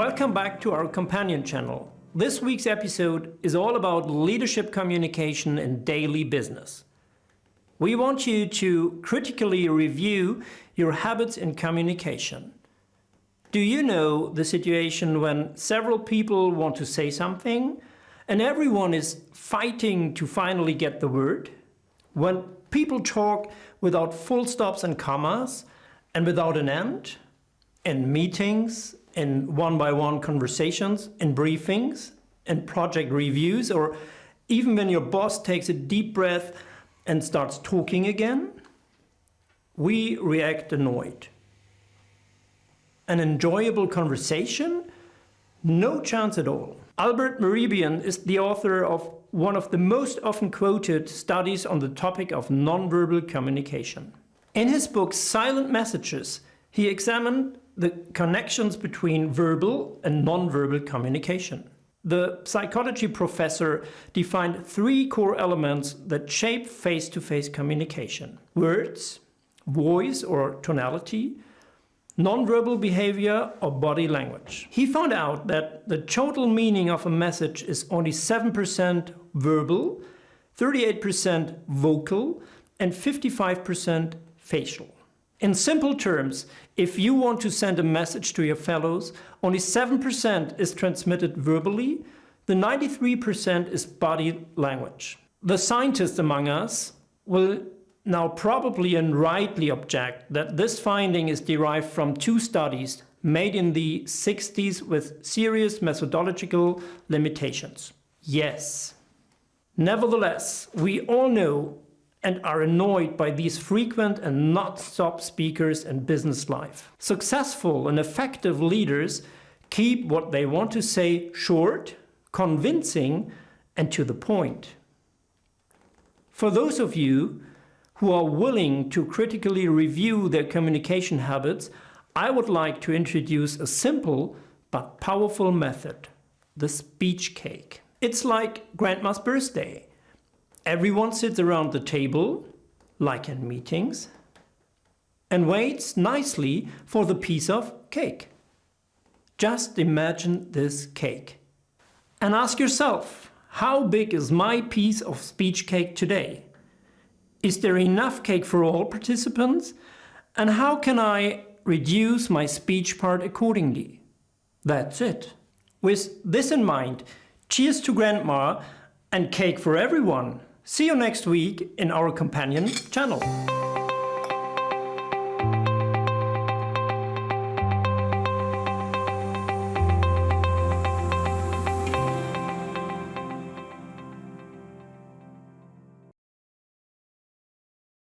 Welcome back to our companion channel. This week's episode is all about leadership communication in daily business. We want you to critically review your habits in communication. Do you know the situation when several people want to say something and everyone is fighting to finally get the word? When people talk without full stops and commas and without an end? In meetings, in one-by-one conversations, in briefings, in project reviews, or even when your boss takes a deep breath and starts talking again? We react annoyed. An enjoyable conversation? No chance at all. Albert Mehrabian is the author of one of the most often quoted studies on the topic of nonverbal communication. In his book Silent Messages, he examined the connections between verbal and nonverbal communication. The psychology professor defined 3 core elements that shape face-to-face communication: words, voice or tonality, nonverbal behavior or body language. He found out that the total meaning of a message is only 7% verbal, 38% vocal, and 55% facial. In simple terms, if you want to send a message to your fellows, only 7% is transmitted verbally, the 93% is body language. The scientists among us will now probably and rightly object that this finding is derived from 2 studies made in the 60s with serious methodological limitations. Yes. Nevertheless, we all know and are annoyed by these frequent and non-stop speakers in business life. Successful and effective leaders keep what they want to say short, convincing, and to the point. For those of you who are willing to critically review their communication habits, I would like to introduce a simple but powerful method: the speech cake. It's like Grandma's birthday. Everyone sits around the table, like in meetings, and waits nicely for the piece of cake. Just imagine this cake. And ask yourself, how big is my piece of speech cake today? Is there enough cake for all participants? And how can I reduce my speech part accordingly? That's it. With this in mind, cheers to Grandma and cake for everyone. See you next week in our companion channel.